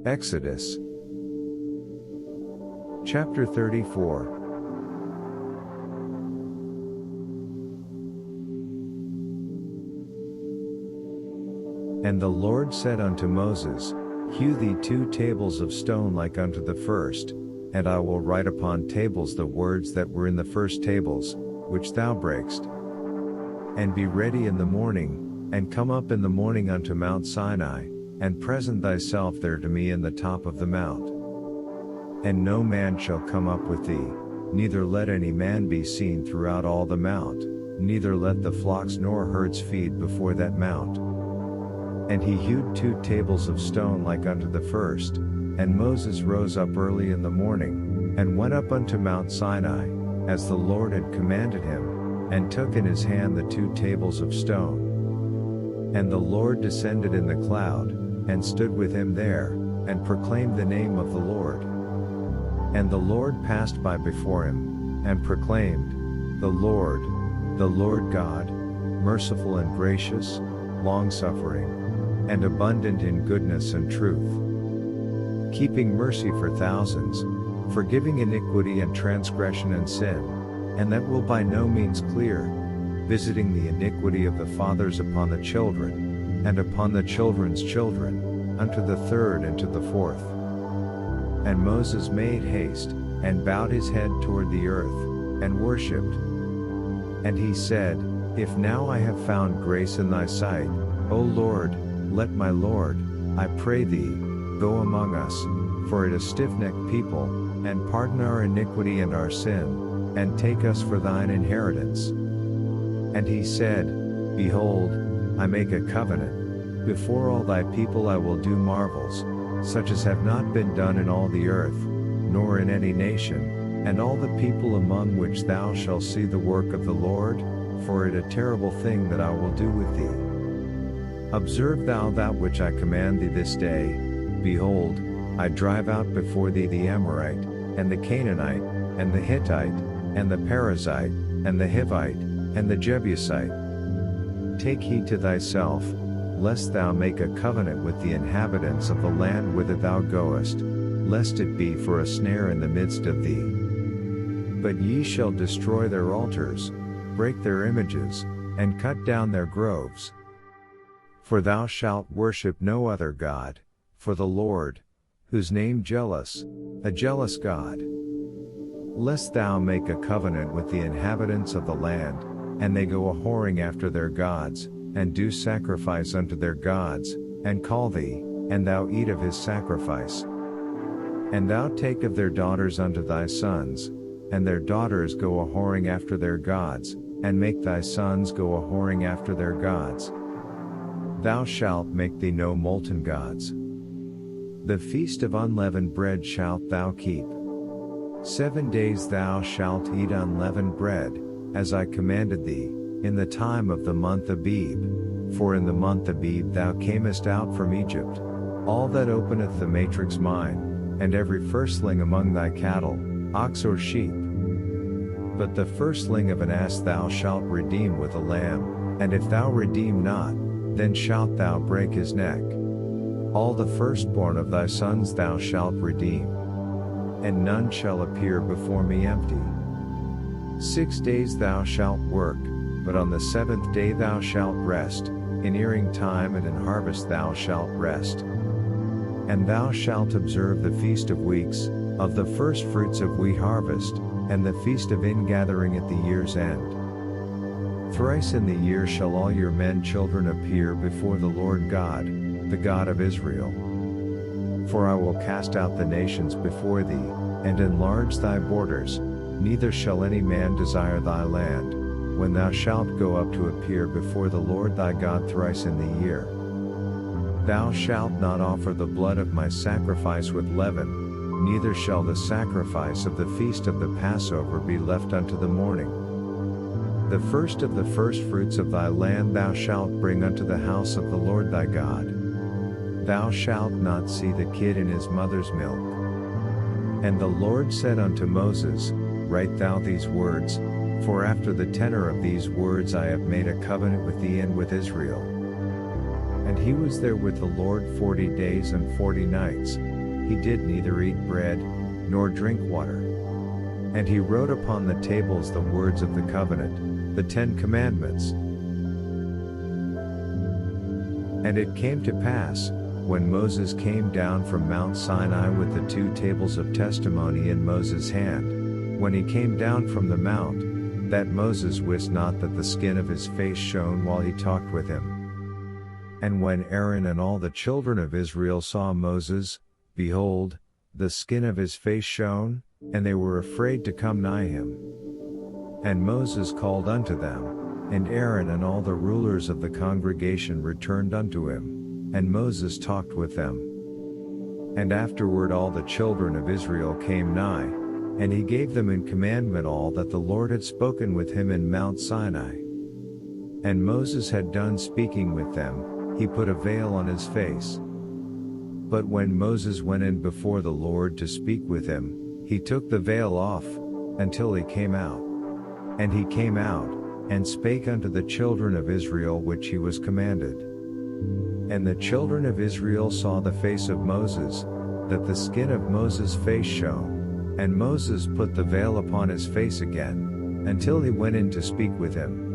Exodus chapter 34. And the Lord said unto Moses, Hew thee 2 tables of stone like unto the first, and I will write upon tables the words that were in the first tables, which thou breakest. And be ready in the morning, and come up in the morning unto Mount Sinai, and present thyself there to me in the top of the mount. And no man shall come up with thee, neither let any man be seen throughout all the mount, neither let the flocks nor herds feed before that mount. And he hewed 2 tables of stone like unto the first, and Moses rose up early in the morning, and went up unto Mount Sinai, as the Lord had commanded him, and took in his hand the 2 tables of stone. And the Lord descended in the cloud, and stood with him there, and proclaimed the name of the Lord. And the Lord passed by before him, and proclaimed, the Lord God, merciful and gracious, long-suffering, and abundant in goodness and truth, keeping mercy for thousands, forgiving iniquity and transgression and sin, and that will by no means clear, visiting the iniquity of the fathers upon the children, and upon the children's children, unto the 3rd and to the 4th. And Moses made haste, and bowed his head toward the earth, and worshipped. And he said, If now I have found grace in thy sight, O Lord, let my Lord, I pray thee, go among us, for it a stiff-necked people, and pardon our iniquity and our sin, and take us for thine inheritance. And he said, Behold, I make a covenant, before all thy people I will do marvels, such as have not been done in all the earth, nor in any nation, and all the people among which thou shalt see the work of the Lord, for it a terrible thing that I will do with thee. Observe thou that which I command thee this day. Behold, I drive out before thee the Amorite, and the Canaanite, and the Hittite, and the Perizzite, and the Hivite, and the Jebusite. Take heed to thyself, lest thou make a covenant with the inhabitants of the land whither thou goest, lest it be for a snare in the midst of thee. But ye shall destroy their altars, break their images, and cut down their groves. For thou shalt worship no other God, for the Lord, whose name jealous, a jealous God. Lest thou make a covenant with the inhabitants of the land, and they go a-whoring after their gods, and do sacrifice unto their gods, and call thee, and thou eat of his sacrifice. And thou take of their daughters unto thy sons, and their daughters go a-whoring after their gods, and make thy sons go a-whoring after their gods. Thou shalt make thee no molten gods. The feast of unleavened bread shalt thou keep. 7 days thou shalt eat unleavened bread, as I commanded thee, in the time of the month Abib, for in the month Abib thou camest out from Egypt. All that openeth the matrix mine, and every firstling among thy cattle, ox or sheep. But the firstling of an ass thou shalt redeem with a lamb, and if thou redeem not, then shalt thou break his neck. All the firstborn of thy sons thou shalt redeem. And none shall appear before me empty. 6 days thou shalt work, but on the 7th day thou shalt rest, in earing time and in harvest thou shalt rest. And thou shalt observe the feast of weeks, of the first fruits of wheat harvest, and the feast of ingathering at the year's end. Thrice in the year shall all your men children appear before the Lord God, the God of Israel. For I will cast out the nations before thee, and enlarge thy borders, neither shall any man desire thy land, when thou shalt go up to appear before the Lord thy God thrice in the year. Thou shalt not offer the blood of my sacrifice with leaven, neither shall the sacrifice of the feast of the Passover be left unto the morning. The first of the firstfruits of thy land thou shalt bring unto the house of the Lord thy God. Thou shalt not see the kid in his mother's milk. And the Lord said unto Moses, Write thou these words, for after the tenor of these words I have made a covenant with thee and with Israel. And he was there with the Lord 40 days and 40 nights. He did neither eat bread, nor drink water. And he wrote upon the tables the words of the covenant, the 10 commandments. And it came to pass, when Moses came down from Mount Sinai with the 2 tables of testimony in Moses' hand, when he came down from the mount, that Moses wist not that the skin of his face shone while he talked with him. And when Aaron and all the children of Israel saw Moses, behold, the skin of his face shone, and they were afraid to come nigh him. And Moses called unto them, and Aaron and all the rulers of the congregation returned unto him, and Moses talked with them. And afterward all the children of Israel came nigh, and he gave them in commandment all that the Lord had spoken with him in Mount Sinai. And Moses had done speaking with them, he put a veil on his face. But when Moses went in before the Lord to speak with him, he took the veil off, until he came out. And he came out, and spake unto the children of Israel which he was commanded. And the children of Israel saw the face of Moses, that the skin of Moses' face shone, and Moses put the veil upon his face again, until he went in to speak with him.